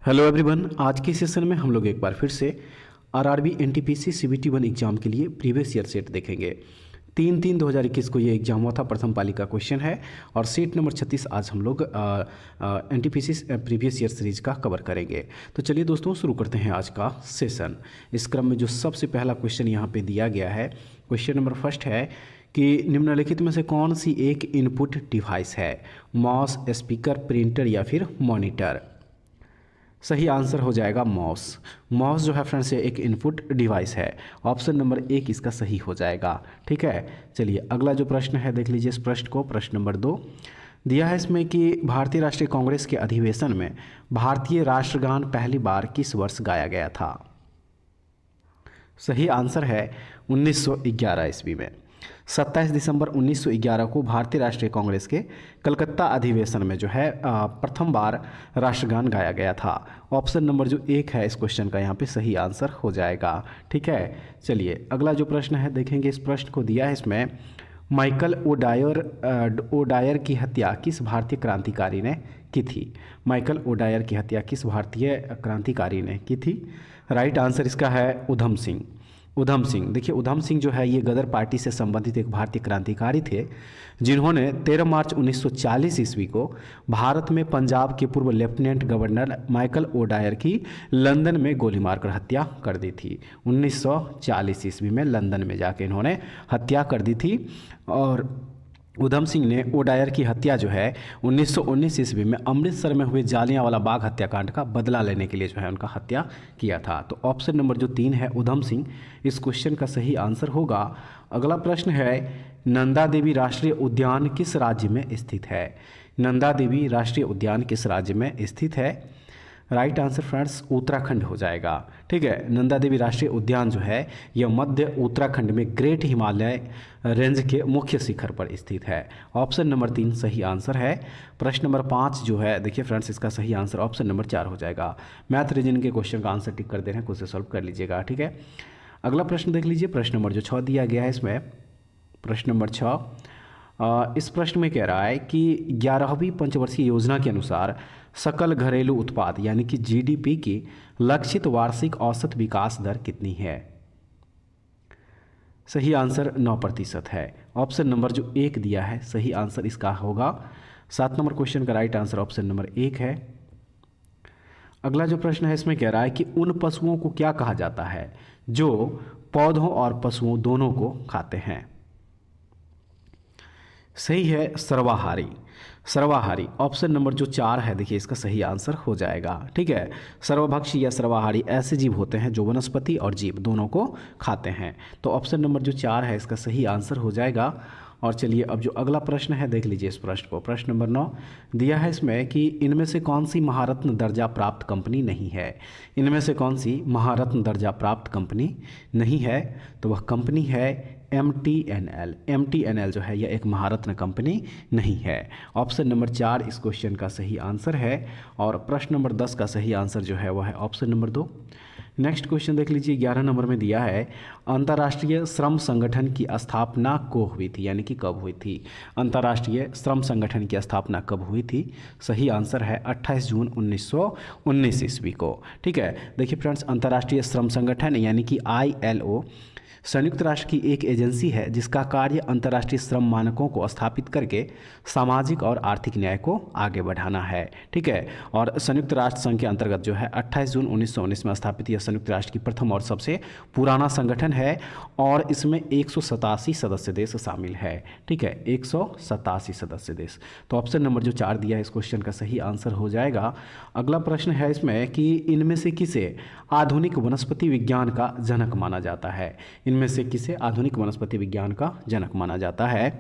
Hello everyone, आज के session में हम लोग एक बार फिर से आरआरबी एनटीपीसी सीबीटी 1 एग्जाम के लिए प्रीवियस ईयर सेट देखेंगे। 3/3/2021 को ये एग्जाम हुआ था, प्रथम पाली का क्वेश्चन है और सेट नंबर 36 आज हम लोग एनटीपीसी प्रीवियस ईयर सीरीज का कवर करेंगे। तो चलिए दोस्तों शुरू करते हैं आज का सेशन। इस क्रम में जो सबसे पहला क्वेश्चन यहाँ पे दिया गया है, क्वेश्चन नंबर फर्स्ट है कि निम्नलिखित में से कौन सी एक इनपुट डिवाइस है, माउस, स्पीकर, प्रिंटर या फिर मॉनिटर। सही आंसर हो जाएगा माउस। माउस जो है फ्रेंड्स ये एक इनपुट डिवाइस है। ऑप्शन नंबर 1 इसका सही हो जाएगा। ठीक है, चलिए अगला जो प्रश्न है देख लीजिए इस प्रश्न को। प्रश्न नंबर 2 दिया है इसमें कि भारतीय राष्ट्रीय कांग्रेस के अधिवेशन में भारतीय राष्ट्रगान पहली बार किस वर्ष गाया गया था। सही आंसर है 1911 ईस्वी में। 27 दिसंबर 1911 को भारतीय राष्ट्रीय कांग्रेस के कलकत्ता अधिवेशन में जो है प्रथम बार राष्ट्रगान गाया गया था। ऑप्शन नंबर जो 1 है इस क्वेश्चन का यहाँ पे सही आंसर हो जाएगा। ठीक है, चलिए अगला जो प्रश्न है देखेंगे। इस प्रश्न को दिया है इसमें माइकल ओडायर की हत्या किस भारतीय क्रांतिकारी ने की थी। माइकल ओडायर की हत्या किस भारतीय क्रांतिकारी ने की थी। राइट आंसर इसका है उधम सिंह। उधम सिंह, देखिए उधम सिंह जो है ये गदर पार्टी से संबंधित एक भारतीय क्रांतिकारी थे जिन्होंने 13 मार्च 1940 ईस्वी को भारत में पंजाब के पूर्व लेफ्टिनेंट गवर्नर माइकल ओडायर की लंदन में गोली मारकर हत्या कर दी थी। 1940 ईस्वी में लंदन में जाके इन्होंने हत्या कर दी थी और उधम सिंह ने ओडायर की हत्या जो है 1919 ईस्वी में अमृतसर में हुए जालियांवाला बाग हत्याकांड का बदला लेने के लिए जो है उनका हत्या किया था। तो ऑप्शन नंबर जो 3 है उधम सिंह इस क्वेश्चन का सही आंसर होगा। अगला प्रश्न है नंदा देवी राष्ट्रीय उद्यान किस राज्य में स्थित है। नंदा देवी राष्ट्रीय उद्यान किस राज्य में स्थित है। राइट आंसर फ्रेंड्स उत्तराखंड हो जाएगा। ठीक है, नंदा देवी राष्ट्रीय उद्यान जो है यह मध्य उत्तराखंड में ग्रेट हिमालय रेंज के मुख्य शिखर पर स्थित है। ऑप्शन नंबर 3 सही आंसर है। प्रश्न नंबर 5 जो है देखिए फ्रेंड्स इसका सही आंसर ऑप्शन नंबर 4 हो जाएगा। मैथ रीजनिंग के क्वेश्चन का आंसर टिक कर दे रहे हैं, खुद से सॉल्व कर लीजिएगा। ठीक है, अगला प्रश्न देख लीजिए। प्रश्न नंबर जो 6 दिया गया है इसमें, प्रश्न नंबर 6 इस प्रश्न में कह रहा है कि 11वीं पंचवर्षीय योजना के अनुसार सकल घरेलू उत्पाद यानी कि जीडीपी की लक्षित वार्षिक औसत विकास दर कितनी है। सही आंसर 9% है। ऑप्शन नंबर जो 1 दिया है सही आंसर इसका होगा। 7 नंबर क्वेश्चन का राइट आंसर ऑप्शन नंबर 1 है। अगला जो प्रश्न है इसमें कह रहा है कि उन पशुओं को क्या कहा जाता है जो पौधों और पशुओं दोनों को खाते हैं। सही है सर्वाहारी। सर्वाहारी ऑप्शन नंबर जो 4 है देखिए इसका सही आंसर हो जाएगा। ठीक है, सर्वभक्षी या सर्वाहारी ऐसे जीव होते हैं जो वनस्पति और जीव दोनों को खाते हैं। तो ऑप्शन नंबर जो 4 है इसका सही आंसर हो जाएगा। और चलिए अब जो अगला प्रश्न है देख लीजिए इस प्रश्न को। प्रश्न नंबर 9 दिया है इसमें कि इनमें से कौन सी महारत्न दर्जा प्राप्त कंपनी नहीं है। इनमें से कौन सी महारत्न दर्जा प्राप्त कंपनी नहीं है, तो वह कंपनी है MTNL। MTNL जो है यह एक महारत्न कंपनी नहीं है। ऑप्शन नंबर 4 इस क्वेश्चन का सही आंसर है और प्रश्न नंबर 10 का सही आंसर जो है वह है ऑप्शन नंबर 2। नेक्स्ट क्वेश्चन देख लीजिए। 11 नंबर में दिया है अंतर्राष्ट्रीय श्रम संगठन की स्थापना को हुई थी यानी कि कब हुई थी। अंतर्राष्ट्रीय श्रम संगठन की स्थापना कब हुई थी। सही आंसर है 28 जून 1919 ईस्वी को। ठीक है, देखिए फ्रेंड्स अंतर्राष्ट्रीय श्रम संगठन यानी कि ILO संयुक्त राष्ट्र की एक एजेंसी है जिसका कार्य अंतर्राष्ट्रीय श्रम मानकों को स्थापित करके सामाजिक और आर्थिक न्याय को आगे बढ़ाना है। ठीक है, और संयुक्त राष्ट्र संघ के अंतर्गत जो है 28 जून 1919 में स्थापित यह संयुक्त राष्ट्र की प्रथम और सबसे पुराना संगठन है और इसमें 187 सदस्य देश शामिल है। ठीक है, 187 सदस्य देश। तो ऑप्शन नंबर जो 4 दिया है इस क्वेश्चन का सही आंसर हो जाएगा। अगला प्रश्न है इसमें कि इनमें से किसे आधुनिक वनस्पति विज्ञान का जनक माना जाता है। इनमें से किसे आधुनिक वनस्पति विज्ञान का जनक माना जाता है।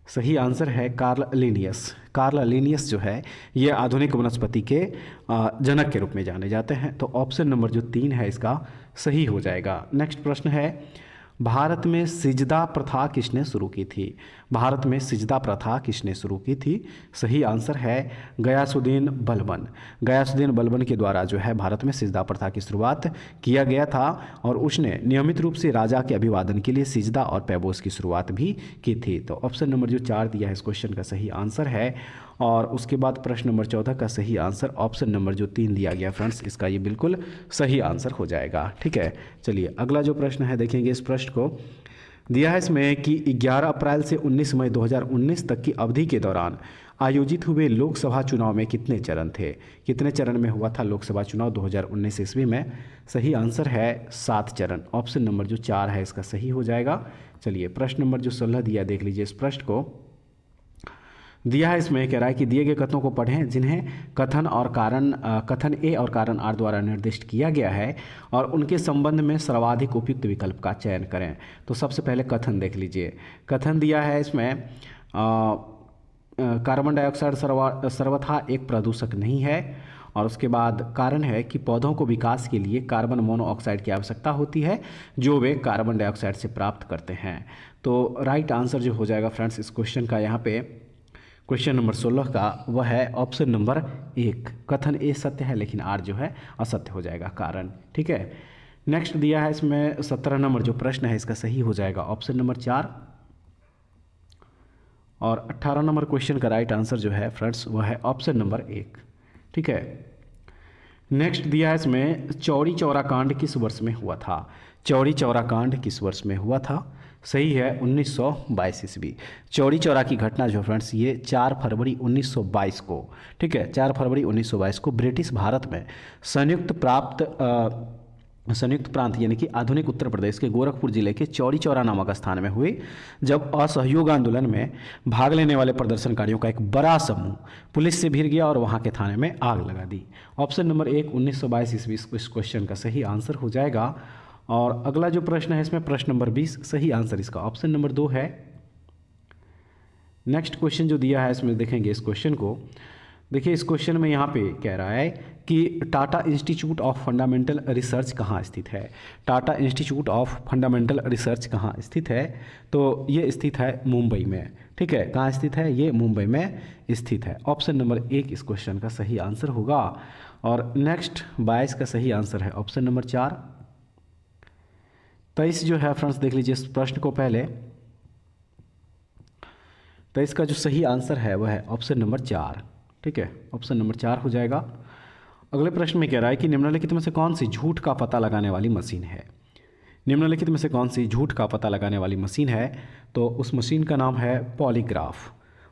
सही आंसर है कार्ल लिनियस। कार्ल लिनियस जो है ये आधुनिक वनस्पति के जनक के रूप में जाने जाते हैं। तो ऑप्शन नंबर जो 3 है इसका सही हो जाएगा। नेक्स्ट प्रश्न है भारत में सिजदा प्रथा किसने शुरू की थी। भारत में सिजदा प्रथा किसने शुरू की थी। सही आंसर है गयासुद्दीन बलबन। गयासुद्दीन बलबन के द्वारा जो है भारत में सिजदा प्रथा की शुरुआत किया गया था और उसने नियमित रूप से राजा के अभिवादन के लिए सिजदा और पैबोस की शुरुआत भी की थी। तो ऑप्शन नंबर जो 4 दिया है इस क्वेश्चन का सही आंसर है और उसके बाद प्रश्न नंबर 14 का सही आंसर ऑप्शन नंबर जो 3 दिया गया फ्रेंड्स, इसका ये बिल्कुल सही आंसर हो जाएगा। ठीक है, चलिए अगला जो प्रश्न है देखेंगे इस प्रश्न को। दिया है इसमें कि 11 अप्रैल से 19 मई 2019 तक की अवधि के दौरान आयोजित हुए लोकसभा चुनाव में कितने चरण थे? कितने चरण में हुआ था लोकसभा चुनाव 2019 ईस्वी में? सही आंसर है 7 चरण। ऑप्शन नंबर जो 4 है इसका सही हो जाएगा। चलिए प्रश्न नंबर जो 16 दिया देख लीजिए इस प्रश्न को। दिया है इसमें, कह रहा है कि दिए गए कथनों को पढ़ें जिन्हें कथन ए और कारण आर द्वारा निर्दिष्ट किया गया है और उनके संबंध में सर्वाधिक उपयुक्त विकल्प का चयन करें। तो सबसे पहले कथन देख लीजिए। कथन दिया है इसमें कार्बन डाइऑक्साइड सर्वथा एक प्रदूषक नहीं है, और उसके बाद कारण है कि पौधों को विकास के लिए कार्बन मोनोऑक्साइड की आवश्यकता होती है जो वे कार्बन डाइऑक्साइड से प्राप्त करते हैं। तो राइट आंसर जो हो जाएगा फ्रेंड्स इस क्वेश्चन का, यहाँ पे क्वेश्चन नंबर 16 का, वह है ऑप्शन नंबर 1। कथन ए सत्य है लेकिन आर जो है असत्य हो जाएगा कारण। ठीक है, नेक्स्ट दिया है इसमें 17 नंबर जो प्रश्न है इसका सही हो जाएगा ऑप्शन नंबर 4। और 18 नंबर क्वेश्चन का राइट आंसर जो है फ्रेंड्स वह है ऑप्शन नंबर 1। ठीक है, नेक्स्ट दिया है इसमें चौरी चौरा कांड किस वर्ष में हुआ था? चौरी चौरा कांड किस वर्ष में हुआ था? सही है 1922 ईस्वी। चौरी चौरा की घटना जो फ्रेंड्स ये 4 फरवरी 1922 को, ठीक है 4 फरवरी 1922 को ब्रिटिश भारत में संयुक्त प्रांत यानी कि आधुनिक उत्तर प्रदेश के गोरखपुर जिले के चौरी चौरा नामक स्थान में हुई, जब असहयोग आंदोलन में भाग लेने वाले प्रदर्शनकारियों का एक बड़ा समूह पुलिस से भिड़ गया और वहां के थाने में आग लगा दी। ऑप्शन नंबर 1 1922 ईस्वी इस क्वेश्चन का सही आंसर हो जाएगा। और अगला जो प्रश्न है इसमें प्रश्न नंबर 20, सही आंसर इसका ऑप्शन नंबर 2 है। नेक्स्ट क्वेश्चन जो दिया है इसमें देखेंगे इस क्वेश्चन को। देखिए इस क्वेश्चन में यहाँ पे कह रहा है कि Tata institute of fundamental research कहाँ स्थित है? Tata institute of fundamental research कहाँ स्थित है? तो ये स्थित है मुंबई में। ठीक है, कहाँ स्थित है? ये मुंबई में स्थित है। ऑप्शन नंबर 1 इस क्वेश्चन का सही आंसर होगा। और नेक्स्ट 22 का सही आंसर है ऑप्शन नंबर 4। 23 जो है फ्रेंड्स देख लीजिए इस प्रश्न को पहले। 23 का जो सही आंसर है वह है ऑप्शन नंबर 4। ठीक है, ऑप्शन नंबर 4 हो जाएगा। अगले प्रश्न में कह रहा है कि निम्नलिखित में से कौन सी झूठ का पता लगाने वाली मशीन है? निम्नलिखित में से कौन सी झूठ का पता लगाने वाली मशीन है? तो उस मशीन का नाम है पॉलीग्राफ।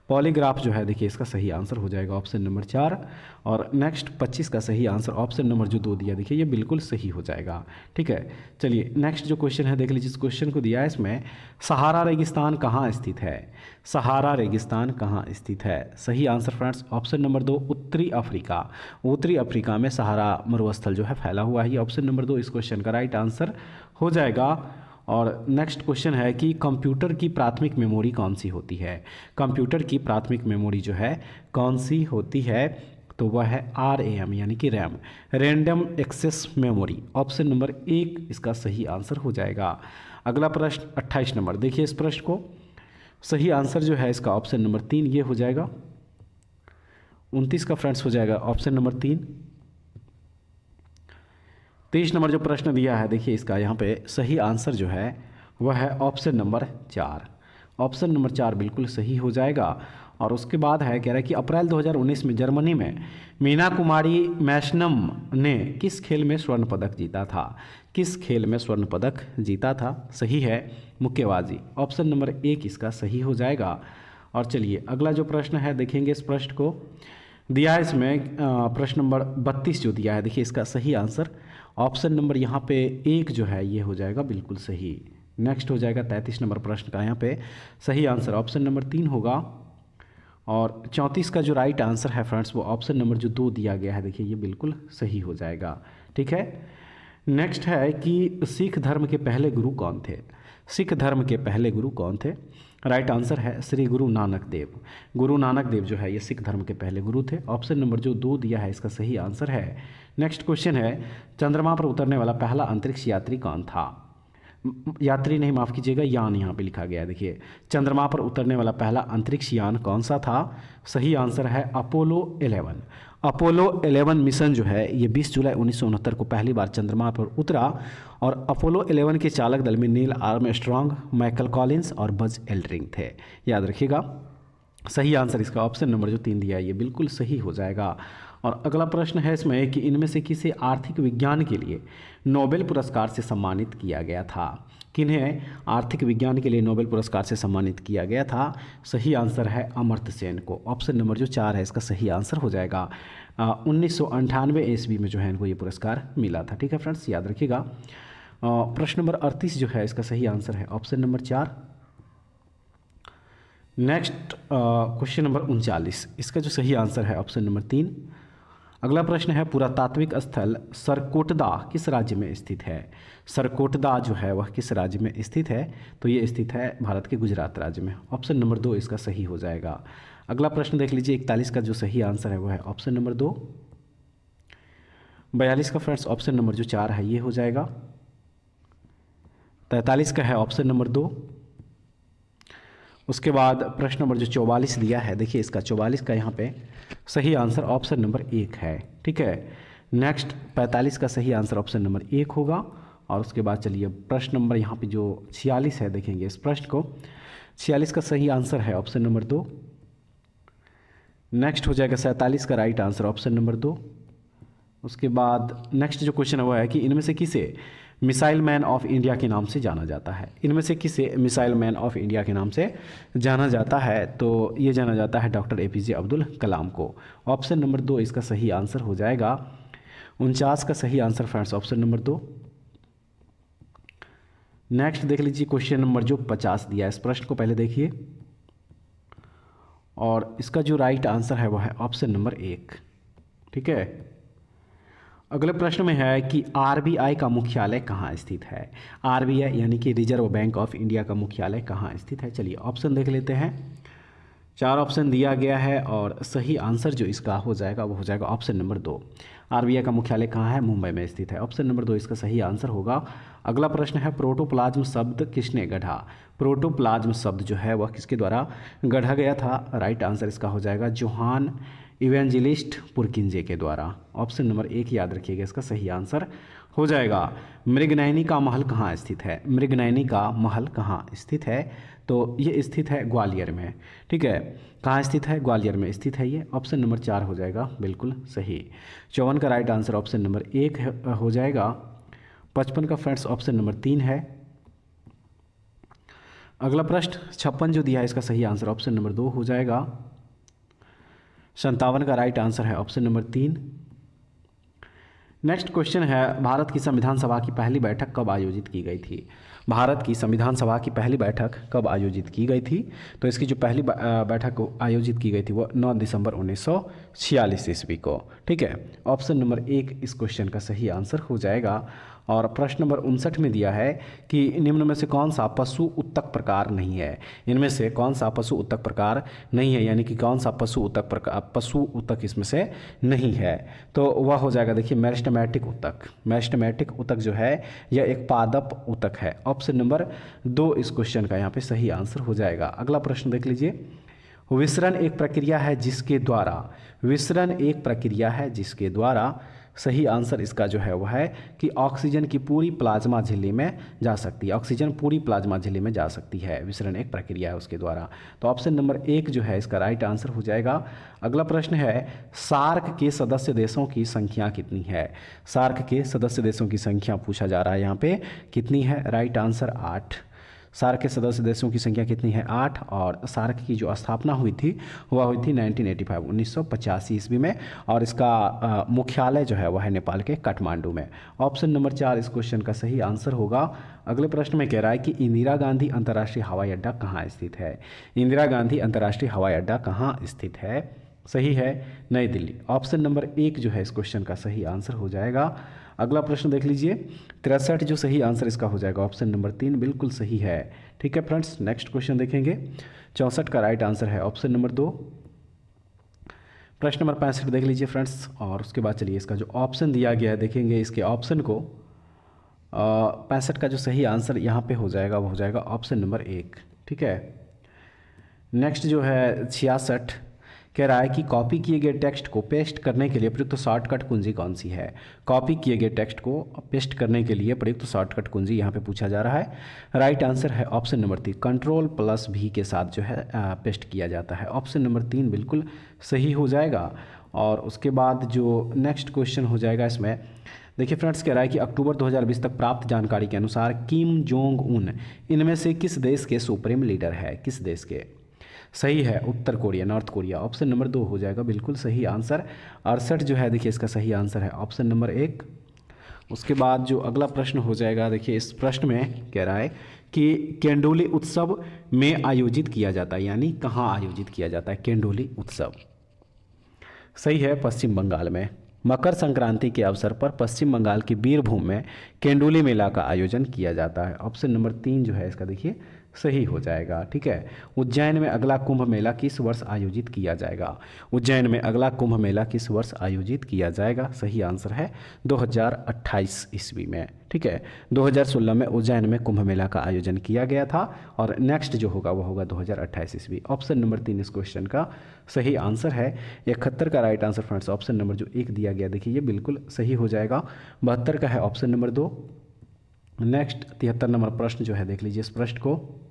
पॉलीग्राफ जो है देखिए इसका सही आंसर हो जाएगा ऑप्शन नंबर 4। और नेक्स्ट 25 का सही आंसर ऑप्शन नंबर जो 2 दिया देखिए ये बिल्कुल सही हो जाएगा। ठीक है, चलिए नेक्स्ट जो क्वेश्चन है देख लीजिए। इस क्वेश्चन को दिया है इसमें, सहारा रेगिस्तान कहाँ स्थित है? सहारा रेगिस्तान कहाँ स्थित है? सही आंसर फ्रेंड्स ऑप्शन नंबर 2 उत्तरी अफ्रीका। उत्तरी अफ्रीका में सहारा मरुस्थल जो है फैला हुआ है। ऑप्शन नंबर 2 इस क्वेश्चन का राइट आंसर हो जाएगा। और नेक्स्ट क्वेश्चन है कि कंप्यूटर की प्राथमिक मेमोरी कौन सी होती है? कंप्यूटर की प्राथमिक मेमोरी जो है कौन सी होती है? तो वह है RAM यानी कि RAM, random access memory. Option number 1 इसका सही आंसर हो जाएगा। अगला प्रश्न 28 नंबर देखिए इस प्रश्न को। सही आंसर जो है इसका ऑप्शन नंबर 3 ये हो जाएगा। 29 का फ्रेंड्स हो जाएगा ऑप्शन नंबर 3। 23 नंबर जो प्रश्न दिया है देखिए इसका यहाँ पे सही आंसर जो है वह है ऑप्शन नंबर 4। ऑप्शन नंबर 4 बिल्कुल सही हो जाएगा। और उसके बाद है कह रहा है कि अप्रैल 2019 में जर्मनी में मीना कुमारी मैशनम ने किस खेल में स्वर्ण पदक जीता था? किस खेल में स्वर्ण पदक जीता था? सही है मुक्केबाजी। ऑप्शन नंबर 1 इसका सही हो जाएगा। और चलिए अगला जो प्रश्न है देखेंगे इस प्रश्न को। दिया है इसमें प्रश्न नंबर 32 जो दिया है देखिए इसका सही आंसर ऑप्शन नंबर यहाँ पे 1 जो है ये हो जाएगा बिल्कुल सही। नेक्स्ट हो जाएगा 33 नंबर प्रश्न का, यहाँ पे सही आंसर ऑप्शन नंबर 3 होगा। और 34 का जो राइट आंसर है फ्रेंड्स वो ऑप्शन नंबर जो 2 दिया गया है देखिए ये बिल्कुल सही हो जाएगा। ठीक है, नेक्स्ट है कि सिख धर्म के पहले गुरु कौन थे? सिख धर्म के पहले गुरु कौन थे? राइट आंसर है श्री गुरु नानक देव। गुरु नानक देव जो है ये सिख धर्म के पहले गुरु थे। ऑप्शन नंबर जो 2 दिया है इसका सही आंसर है। नेक्स्ट क्वेश्चन है, चंद्रमा पर उतरने वाला पहला अंतरिक्ष यात्री कौन था? यात्री नहीं, माफ़ कीजिएगा, यान यहाँ पे लिखा गया है देखिए। चंद्रमा पर उतरने वाला पहला अंतरिक्ष यान कौन सा था? सही आंसर है अपोलो 11। अपोलो 11 मिशन जो है ये 20 जुलाई 1969 को पहली बार चंद्रमा पर उतरा। और अपोलो 11 के चालक दल में नील आर्मस्ट्रॉन्ग, माइकल कॉलिंस और बज एल्ड्रिन थे। याद रखिएगा सही आंसर इसका ऑप्शन नंबर जो 3 दिया है ये बिल्कुल सही हो जाएगा। और अगला प्रश्न है इसमें कि इनमें से किसे आर्थिक विज्ञान के लिए नोबेल पुरस्कार से सम्मानित किया गया था। किन्हें आर्थिक विज्ञान के लिए नोबेल पुरस्कार से सम्मानित किया गया था? सही आंसर है अमर्त्य सेन को। ऑप्शन नंबर जो 4 है इसका सही आंसर हो जाएगा। 1998 ईस्वी में जो है इनको ये पुरस्कार मिला था। ठीक है फ्रेंड्स, याद रखिएगा। प्रश्न नंबर 38 जो है इसका सही आंसर है option number 4। Next question number 39, इसका जो सही आंसर है ऑप्शन नंबर 3। अगला प्रश्न है पुरातात्विक स्थल सरकोटदा किस राज्य में स्थित है? सरकोटदा जो है वह किस राज्य में स्थित है? तो ये स्थित है भारत के गुजरात राज्य में। ऑप्शन नंबर 2 इसका सही हो जाएगा। अगला प्रश्न देख लीजिए, 41 का जो सही आंसर है वह है ऑप्शन नंबर 2। 42 का फ्रेंड्स ऑप्शन नंबर जो 4 है ये हो जाएगा। 43 का है ऑप्शन नंबर 2। उसके बाद प्रश्न नंबर जो 44 दिया है, देखिए इसका 44 का यहाँ पे सही आंसर ऑप्शन नंबर 1 है। ठीक है, नेक्स्ट 45 का सही आंसर ऑप्शन नंबर 1 होगा। और उसके बाद चलिए प्रश्न नंबर यहाँ पे जो 46 है, देखेंगे इस प्रश्न को। 46 का सही आंसर है ऑप्शन नंबर 2। नेक्स्ट हो जाएगा 47 का राइट आंसर ऑप्शन नंबर 2। उसके बाद नेक्स्ट जो क्वेश्चन है वो है कि इनमें से किसे मिसाइल मैन ऑफ इंडिया के नाम से जाना जाता है? इनमें से किसे मिसाइल मैन ऑफ इंडिया के नाम से जाना जाता है? तो ये जाना जाता है डॉक्टर APJ अब्दुल कलाम को। ऑप्शन नंबर 2 इसका सही आंसर हो जाएगा। 49 का सही answer friends option number 2। Next देख लीजिए क्वेश्चन नंबर जो 50 दिया है, इस प्रश्न को पहले देखिए। और इसका जो राइट आंसर है वह है ऑप्शन नंबर 1। ठीक है, अगले प्रश्न में है कि RBI का मुख्यालय कहाँ स्थित है? RBI यानी कि रिजर्व बैंक ऑफ इंडिया का मुख्यालय कहाँ स्थित है? चलिए ऑप्शन देख लेते हैं। 4 ऑप्शन दिया गया है और सही आंसर जो इसका हो जाएगा वो हो जाएगा ऑप्शन नंबर 2। RBI का मुख्यालय कहाँ है? मुंबई में स्थित है। ऑप्शन नंबर 2 इसका सही आंसर होगा। अगला प्रश्न है प्रोटोप्लाज्म शब्द किसने गढ़ा? प्रोटोप्लाज्म शब्द जो है वह किसके द्वारा गढ़ा गया था? राइट आंसर इसका हो जाएगा जोहान इवेंजलिस्ट पुरकिंजे के द्वारा। ऑप्शन नंबर 1 याद रखिएगा, इसका सही आंसर हो जाएगा। मृगनयनी का महल कहाँ स्थित है? मृगनयनी का महल कहाँ स्थित है? तो ये स्थित है ग्वालियर में। ठीक है, कहाँ स्थित है? ग्वालियर में स्थित है ये। ऑप्शन नंबर 4 हो जाएगा बिल्कुल सही। 54 का राइट आंसर ऑप्शन नंबर 1 हो जाएगा। 55 का फ्रेंड्स ऑप्शन नंबर 3 है। अगला प्रश्न 56 जो दिया है इसका सही आंसर ऑप्शन नंबर 2 हो जाएगा। 57 का राइट आंसर है ऑप्शन नंबर 3। नेक्स्ट क्वेश्चन है भारत की संविधान सभा की पहली बैठक कब आयोजित की गई थी? भारत की संविधान सभा की पहली बैठक कब आयोजित की गई थी? तो इसकी जो पहली बैठक आयोजित की गई थी वो 9 दिसंबर 1946 ईस्वी को। ठीक है, ऑप्शन नंबर 1 इस क्वेश्चन का सही आंसर हो जाएगा। और प्रश्न नंबर 59 में दिया है कि निम्न में से कौन सा पशु उत्तक प्रकार नहीं है? इनमें से कौन सा पशु उत्तक प्रकार नहीं है, यानी कि कौन सा पशु उत्तक इसमें से नहीं है? तो वह हो जाएगा, देखिए मेरिस्टेमेटिक उत्तक। मेरिस्टेमेटिक उत्तक जो है यह एक पादप उत्तक है। ऑप्शन नंबर 2 इस क्वेश्चन का यहाँ पे सही आंसर हो जाएगा। अगला प्रश्न देख लीजिए। विसरण एक प्रक्रिया है जिसके द्वारा सही आंसर इसका जो है वह है कि ऑक्सीजन की पूरी प्लाज्मा झिल्ली में जा सकती है। ऑक्सीजन पूरी प्लाज्मा झिल्ली में जा सकती है, विसरण एक प्रक्रिया है उसके द्वारा। तो ऑप्शन नंबर 1 जो है इसका राइट आंसर हो जाएगा। अगला प्रश्न है सार्क के सदस्य देशों की संख्या कितनी है? सार्क के सदस्य देशों की संख्या पूछा जा रहा है यहाँ पे, कितनी है? Right answer 8। सार्क के सदस्य देशों की संख्या कितनी है? 8। और सार्क की जो स्थापना हुई थी वह हुई थी 1985 ईस्वी में। और इसका मुख्यालय जो है वह है नेपाल के काठमांडू में। ऑप्शन नंबर 4 इस क्वेश्चन का सही आंसर होगा। अगले प्रश्न में कह रहा है कि इंदिरा गांधी अंतर्राष्ट्रीय हवाई अड्डा कहाँ स्थित है? इंदिरा गांधी अंतर्राष्ट्रीय हवाई अड्डा कहाँ स्थित है? सही है, नई दिल्ली। ऑप्शन नंबर 1 जो है इस क्वेश्चन का सही आंसर हो जाएगा। अगला प्रश्न देख लीजिए। 63 जो सही आंसर इसका हो जाएगा ऑप्शन नंबर 3 बिल्कुल सही है। ठीक है फ्रेंड्स, नेक्स्ट क्वेश्चन देखेंगे। 64 का राइट आंसर है ऑप्शन नंबर 2। प्रश्न नंबर 65 देख लीजिए फ्रेंड्स। और उसके बाद चलिए इसका जो ऑप्शन दिया गया है देखेंगे इसके ऑप्शन को। 65 का जो सही आंसर यहाँ पे हो जाएगा वो हो जाएगा ऑप्शन नंबर 1। ठीक है, नेक्स्ट जो है 66 कह रहा है कि कॉपी किए गए टेक्स्ट को पेस्ट करने के लिए प्रयुक्त शॉर्टकट कुंजी कौन सी है। कॉपी किए गए टेक्स्ट को पेस्ट करने के लिए प्रयुक्त शॉर्टकट कुंजी यहाँ पे पूछा जा रहा है। राइट आंसर है ऑप्शन नंबर 3, Ctrl+V के साथ जो है पेस्ट किया जाता है। ऑप्शन नंबर 3 बिल्कुल सही हो जाएगा। और उसके बाद जो नेक्स्ट क्वेश्चन हो जाएगा इसमें, देखिए फ्रेंड्स, कह रहा है कि अक्टूबर 2020 तक प्राप्त जानकारी के अनुसार किम जोंग उन इनमें से किस देश के सुप्रीम लीडर है। किस देश के? सही है उत्तर Korea, North Korea. Option number 2 हो जाएगा बिल्कुल सही आंसर। 68 जो है देखिए इसका सही आंसर है ऑप्शन नंबर 1। उसके बाद जो अगला प्रश्न हो जाएगा, देखिए इस प्रश्न में कह रहा है कि केंडोली उत्सव में आयोजित किया जाता है, यानी कहाँ आयोजित किया जाता है केंडोली उत्सव। सही है पश्चिम बंगाल में। मकर संक्रांति के अवसर पर पश्चिम बंगाल की बीरभूम में केंडोली मेला का आयोजन किया जाता है। ऑप्शन नंबर 3 जो है इसका देखिए सही हो जाएगा। ठीक है। उज्जैन में अगला कुंभ मेला किस वर्ष आयोजित किया जाएगा। उज्जैन में अगला कुंभ मेला किस वर्ष आयोजित किया जाएगा। सही आंसर है 2028 ईस्वी में। ठीक है। 2016 में उज्जैन में कुंभ मेला का आयोजन किया गया था और नेक्स्ट जो होगा वो होगा 2028 ईस्वी। ऑप्शन नंबर 3 इस क्वेश्चन का सही आंसर है। 71 का right answer friends option number जो 1 दिया गया देखिए ये बिल्कुल सही हो जाएगा। 72 का है ऑप्शन नंबर 2। नेक्स्ट 73 नंबर प्रश्न जो है देख लीजिए इस प्रश्न को,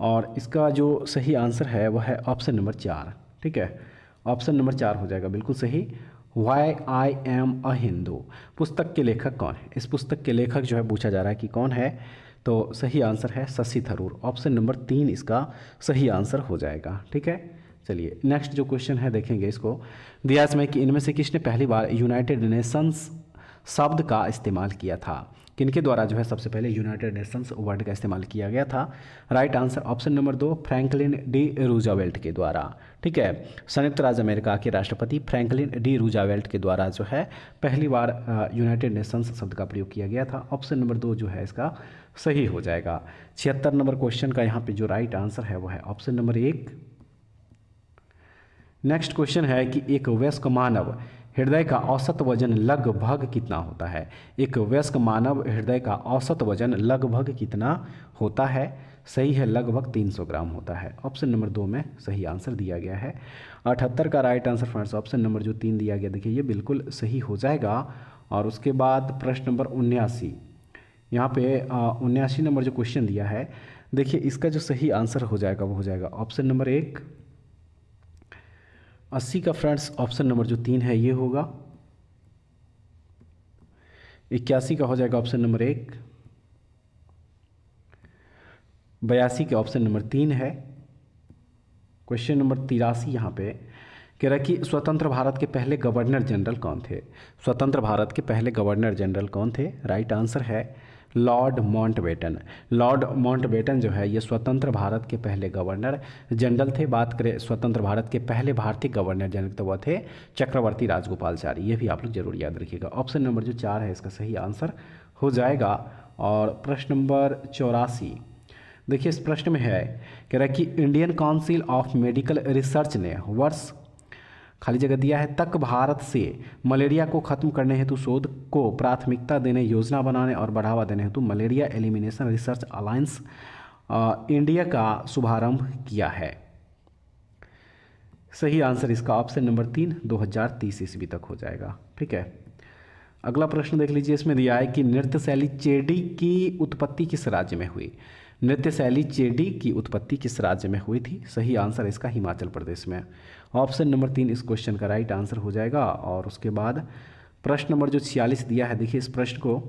और इसका जो सही आंसर है वह है ऑप्शन नंबर 4। ठीक है। ऑप्शन नंबर 4 हो जाएगा बिल्कुल सही। Why I am a Hindu पुस्तक के लेखक कौन है। इस पुस्तक के लेखक जो है पूछा जा रहा है कि कौन है, तो सही आंसर है शशि थरूर। ऑप्शन नंबर 3 इसका सही आंसर हो जाएगा। ठीक है। चलिए नेक्स्ट जो क्वेश्चन है देखेंगे इसको। दिया इसमें कि इनमें से किसने पहली बार यूनाइटेड नेशंस शब्द का इस्तेमाल किया था। किनके द्वारा जो है सबसे पहले यूनाइटेड नेशंस वर्ड का इस्तेमाल किया गया था। Right answer option number 2 Franklin D Roosevelt के द्वारा। ठीक है। संयुक्त राज्य अमेरिका के राष्ट्रपति फ्रैंकलिन डी रूजावेल्ट के द्वारा जो है पहली बार यूनाइटेड नेशंस शब्द का प्रयोग किया गया था। ऑप्शन नंबर 2 जो है इसका सही हो जाएगा। 76 नंबर क्वेश्चन का यहाँ पे जो राइट आंसर है वो है ऑप्शन नंबर 1। नेक्स्ट क्वेश्चन है कि एक वयस्क मानव हृदय का औसत वजन लगभग कितना होता है। एक वयस्क मानव हृदय का औसत वजन लगभग कितना होता है। सही है लगभग 300 ग्राम होता है। ऑप्शन नंबर 2 में सही आंसर दिया गया है। 78 का right answer friends option number जो 3 दिया गया देखिए ये बिल्कुल सही हो जाएगा। और उसके बाद प्रश्न नंबर 79, यहाँ पे 79 नंबर जो क्वेश्चन दिया है देखिए इसका जो सही आंसर हो जाएगा वो हो जाएगा ऑप्शन नंबर 1। 80 का फ्रेंड्स ऑप्शन नंबर जो 3 है ये होगा। 81 का हो जाएगा ऑप्शन नंबर 1। 82 के ऑप्शन नंबर 3 है। क्वेश्चन नंबर 83 यहाँ पे कह रहा है कि स्वतंत्र भारत के पहले गवर्नर जनरल कौन थे। स्वतंत्र भारत के पहले गवर्नर जनरल कौन थे। राइट आंसर है लॉर्ड माउंटबेटन। लॉर्ड माउंटबेटन जो है ये स्वतंत्र भारत के पहले गवर्नर जनरल थे। बात करें स्वतंत्र भारत के पहले भारतीय गवर्नर जनरल तो वह थे चक्रवर्ती राजगोपालचारी। ये भी आप लोग जरूर याद रखिएगा। ऑप्शन नंबर जो 4 है इसका सही आंसर हो जाएगा। और प्रश्न नंबर 84 देखिए इस प्रश्न में है कह रहा है कि Indian council of medical research ने वर्ष खाली जगह दिया है तक भारत से मलेरिया को खत्म करने हेतु शोध को प्राथमिकता देने, योजना बनाने और बढ़ावा देने हेतु malaria elimination research alliance India का शुभारंभ किया है। सही आंसर इसका ऑप्शन नंबर 3 2030 ईस्वी तक हो जाएगा। ठीक है। अगला प्रश्न देख लीजिए। इसमें दिया है कि नृत्य शैली चेडी की उत्पत्ति किस राज्य में हुई। नृत्य शैली चेडी की उत्पत्ति किस राज्य में हुई थी। सही आंसर इसका हिमाचल प्रदेश में। ऑप्शन नंबर 3 इस क्वेश्चन का राइट आंसर हो जाएगा। और उसके बाद प्रश्न नंबर जो 46 दिया है देखिए इस प्रश्न को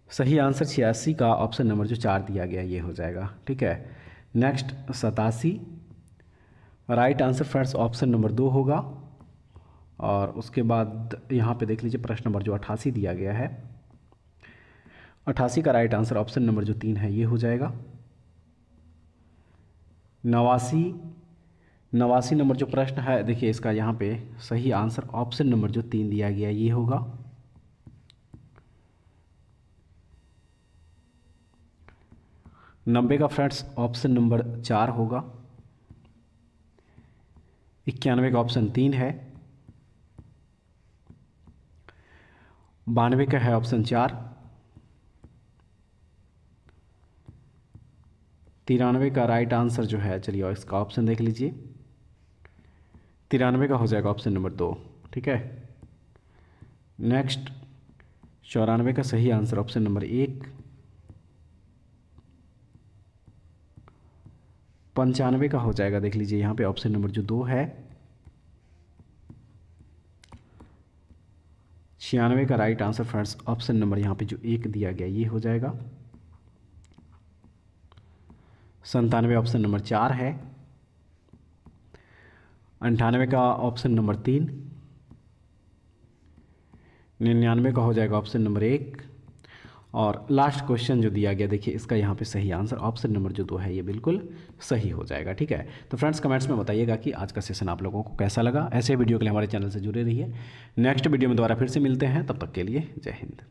सही आंसर 86 का ऑप्शन नंबर जो 4 दिया गया ये हो जाएगा। ठीक है। Next 87 right answer friends option number 2 होगा। और उसके बाद यहाँ पे देख लीजिए प्रश्न नंबर जो 88 दिया गया है 88 का राइट आंसर ऑप्शन नंबर जो 3 है ये हो जाएगा। 89 नंबर जो प्रश्न है देखिए इसका यहाँ पे सही आंसर ऑप्शन नंबर जो 3 दिया गया ये होगा। 90 का फ्रेंड्स ऑप्शन नंबर 4 होगा। 91 का ऑप्शन 3 है। 92 का है ऑप्शन 4। 93 का राइट आंसर जो है, चलिए और इसका ऑप्शन देख लीजिए, 93 का हो जाएगा ऑप्शन नंबर 2। ठीक है, नेक्स्ट 94 का सही आंसर ऑप्शन नंबर 1। 95 का हो जाएगा, देख लीजिए यहाँ पे ऑप्शन नंबर जो 2 है। 96 का right answer friends option number यहाँ पे जो 1 दिया गया ये हो जाएगा। 97 ऑप्शन नंबर 4 है। 98 का ऑप्शन नंबर 3। 99 का हो जाएगा ऑप्शन नंबर 1। और लास्ट क्वेश्चन जो दिया गया, देखिए इसका यहाँ पे सही आंसर ऑप्शन नंबर जो 2 है ये बिल्कुल सही हो जाएगा। ठीक है, तो फ्रेंड्स कमेंट्स में बताइएगा कि आज का सेशन आप लोगों को कैसा लगा। ऐसे वीडियो के लिए हमारे चैनल से जुड़े रहिए। नेक्स्ट वीडियो में दोबारा फिर से मिलते हैं, तब तक के लिए जय हिंद।